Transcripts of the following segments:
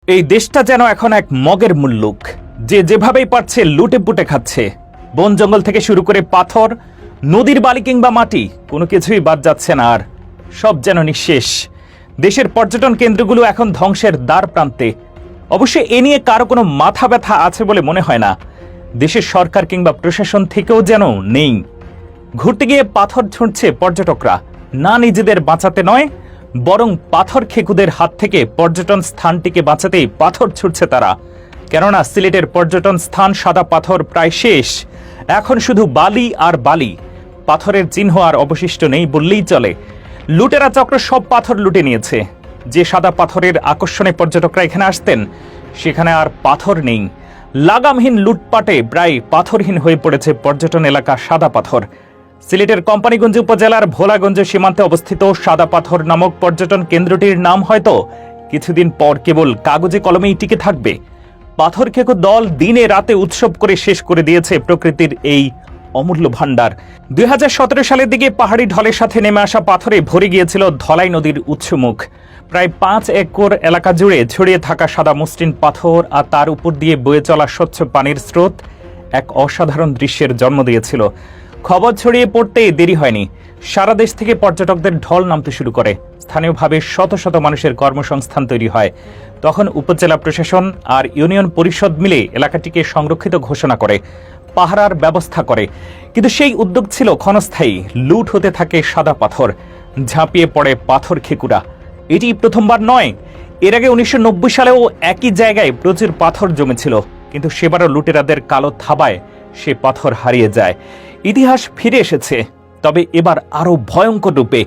এই দেশটা যেন এখন এক মগের মুল্লুক, যে যেভাবেই পারছে লুটে পুটে খাচ্ছে। বন জঙ্গল থেকে শুরু করে পাথর, নদীর বালি কিংবা মাটি, কোনো কিছুই বাদ যাচ্ছে না, আর সব যেন নিঃশেষ। দেশের পর্যটন কেন্দ্রগুলো এখন ধ্বংসের দ্বার প্রান্তে। অবশ্য এ নিয়ে কারো কোনো মাথা ব্যথা আছে বলে মনে হয় না। দেশের সরকার কিংবা প্রশাসন থেকেও যেন নেই। ঘুরতে গিয়ে পাথর ছুঁড়ছে পর্যটকরা, না নিজেদের বাঁচাতে নয়, বরং পাথর খেকুদের হাত থেকে পর্যটন স্থানটিকে বাঁচাতেই পাথর ছুটছে তারা। কেননা সিলেটের পর্যটন স্থান সাদা পাথর প্রায় শেষ। এখন শুধু বালি আর বালি, পাথরের চিহ্ন আর অবশিষ্ট নেই বললেই চলে। লুটেরা চক্র সব পাথর লুটে নিয়েছে। যে সাদা পাথরের আকর্ষণে পর্যটকরা এখানে আসতেন, সেখানে আর পাথর নেই। লাগামহীন লুটপাটে প্রায় পাথরহীন হয়ে পড়েছে পর্যটন এলাকা সাদা পাথর। সিলেটের কোম্পানিগঞ্জ উপজেলার ভোলাগঞ্জ সীমান্তে অবস্থিত সাদা পাথর নামক পর্যটন কেন্দ্রটির নাম হয়তো কিছুদিন পর কেবল কাগজে কলমেই টিকে থাকবে। পাথর খেকো দল দিনে রাতে উৎসব করে শেষ করে দিয়েছে প্রকৃতির এই অমূল্য ভাণ্ডার। 2017 সালের দিকে পাহাড়ি ঢলের সাথে নেমে আসা পাথরে ভরে গিয়েছিল ধলাই নদীর উৎসমুখ। প্রায় 5 একর এলাকা জুড়ে ছড়িয়ে থাকা সাদা মসৃণ পাথর আর তার উপর দিয়ে বয়ে চলা স্বচ্ছ পানির স্রোত এক অসাধারণ দৃশ্যের জন্ম দিয়েছিল। খবর ছড়িয়ে পড়তে দেরি হয়নি, সারা দেশ থেকে পর্যটকদের ঢল নামতে শুরু করে। স্থানীয়ভাবে শত শত মানুষের কর্মসংস্থান তৈরি হয়। তখন উপজেলা প্রশাসন আর ইউনিয়ন পরিষদ মিলে এলাকাটিকে সংরক্ষিত ঘোষণা করে, পাহারার ব্যবস্থা করে। কিন্তু সেই উদ্যোগ ছিল ক্ষণস্থায়ী। লুট হতে থাকে সাদা পাথর, ঝাঁপিয়ে পড়ে পাথর খেকুরা। এটি প্রথমবার নয়, এর আগে 1990 সালেও একই জায়গায় প্রচুর পাথর জমেছিল, কিন্তু সেবারও লুটেরাদের কালো থাবায় সে পাথর হারিয়ে যায়। ইতিহাস ফিরে এসেছে, তবে এবার আরো ভয়ঙ্কর রূপে।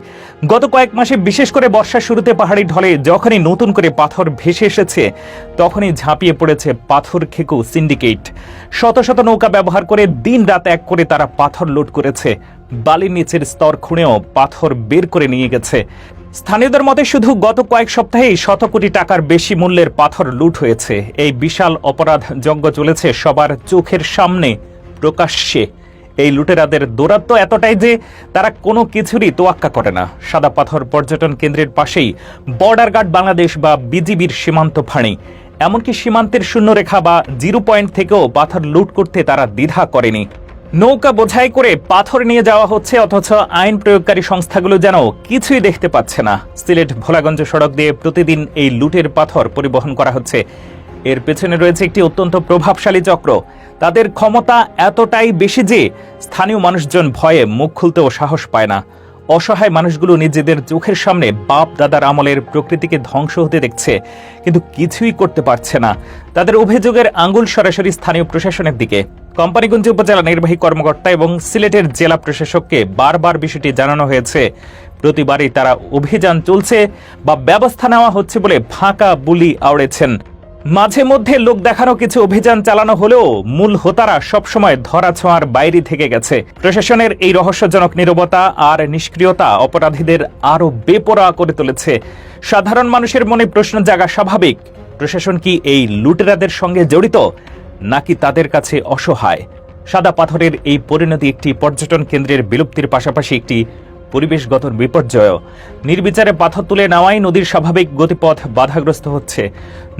গত কয়েক মাসে, বিশেষ করে বর্ষার শুরুতে পাহাড়ি ঢলে যখনই নতুন করে পাথর ভেসে এসেছে, তখনই ঝাঁপিয়ে পড়েছে পাথর খেকু সিন্ডিকেট। শত শত নৌকা ব্যবহার করে দিন রাত এক করে তারা পাথর লুট করেছে। বালির নিচের স্তর খুঁড়েও পাথর বের করে নিয়ে গেছে। স্থানীয়দের মতে শুধু গত কয়েক সপ্তাহেই শত কোটি টাকার বেশি মূল্যের পাথর লুট হয়েছে। এই বিশাল অপরাধ যজ্ঞ চলেছে সবার চোখের সামনে, প্রকাশ্যে। এই লুটেরাদের দৌরাত্ম্য এতটাই যে তারা কোনো কিছুরই তোয়াক্কা করে না। সাদা পাথর পর্যটন কেন্দ্রের পাশেই বর্ডার গার্ড বাংলাদেশ বা বিজিবির সীমান্ত ফাঁড়ি, এমনকি সীমান্তের শূন্যরেখা বা 0 পয়েন্ট থেকেও পাথর লুট করতে তারা দ্বিধা করেনি। নৌকা বোঝাই করে পাথর নিয়ে যাওয়া হচ্ছে, অথচ আইন প্রয়োগকারী সংস্থাগুলো যেন কিছুই দেখতে পাচ্ছে না। সিলেট ভোলাগঞ্জ সড়ক দিয়ে প্রতিদিন এই লুটের পাথর পরিবহন করা হচ্ছে। এর পেছনে রয়েছে একটি অত্যন্ত প্রভাবশালী চক্র। তাদের ক্ষমতা এতটাই বেশি যে স্থানীয় মানুষজন ভয়ে মুখ খুলতেও সাহস পায় না। অসহায় মানুষগুলো নিজেদের চোখের সামনে বাপ দাদার আমলের প্রকৃতিকে ধ্বংস হতে দেখছে, কিন্তু কিছুই করতে পারছে না। তাদের অভিযোগের আঙ্গুল সরাসরি স্থানীয় প্রশাসনের দিকে। কোম্পানিগঞ্জ উপজেলা নির্বাহী কর্মকর্তা এবং সিলেটের জেলা প্রশাসককে বারবার বিষয়টি জানানো হয়েছে। প্রতিবারই তারা অভিযান চলছে বা ব্যবস্থা নেওয়া হচ্ছে বলে ফাঁকা বুলি আওড়েছেন। মাঝে মধ্যে লোক দেখানো কিছু অভিযান চালানো হলেও মূল হোতারা সবসময় ধরাছোঁয়ার বাইরে থেকে গেছে। প্রশাসনের এই রহস্যজনক নীরবতা আর নিষ্ক্রিয়তা অপরাধীদের আরো বেপরোয়া করে তুলেছে। সাধারণ মানুষের মনে প্রশ্ন জাগা স্বাভাবিক, প্রশাসন কি এই লুটেরাদের সঙ্গে জড়িত, নাকি তাদের কাছে অসহায়? সাদা পাথরের এই পরিণতি একটি পর্যটন কেন্দ্রের বিলুপ্তির পাশাপাশি একটি পরিবেশগত বিপর্যয়। নির্বিচারে পাথর তুলে নেওয়ায় নদীর স্বাভাবিক গতিপথ বাধাগ্রস্ত হচ্ছে,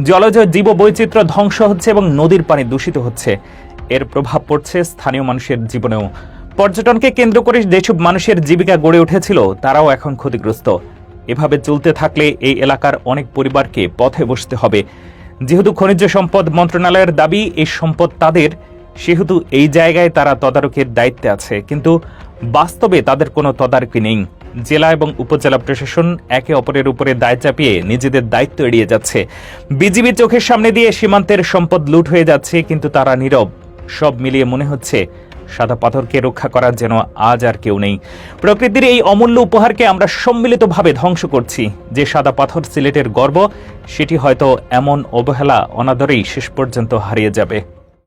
জলজ জীব বৈচিত্র্য ধ্বংস হচ্ছে এবং নদীর পানি দূষিত হচ্ছে। এর প্রভাব পড়ছে স্থানীয় মানুষের জীবনেও। পর্যটনকে কেন্দ্র করে যেসব মানুষের জীবিকা গড়ে উঠেছিল, তারাও এখন ক্ষতিগ্রস্ত। এভাবে চলতে থাকলে এই এলাকার অনেক পরিবারকে পথে বসতে হবে। যেহেতু খনিজ সম্পদ মন্ত্রণালয়ের দাবি এই সম্পদ তাদের, সেহেতু এই জায়গায় তারা তদারকির দায়িত্বে আছে, কিন্তু বাস্তবে তাদের কোনো তদারকি নেই। জেলা এবং উপজেলা প্রশাসন একে অপরের উপরে দায় চাপিয়ে নিজেদের দায়িত্ব এড়িয়ে যাচ্ছে। বিজিবি চোখের সামনে দিয়ে সীমান্তের সম্পদ লুট হয়ে যাচ্ছে, কিন্তু তারা নীরব। সব মিলিয়ে মনে হচ্ছে সাদা পাথরকে রক্ষা করার যেন আজ আর কেউ নেই। প্রকৃতির এই অমূল্য উপহারকে আমরা সম্মিলিতভাবে ধ্বংস করছি। যে সাদা পাথর সিলেটের গর্ব, সেটি হয়তো এমন অবহেলা অনাদরেই শেষ পর্যন্ত হারিয়ে যাবে।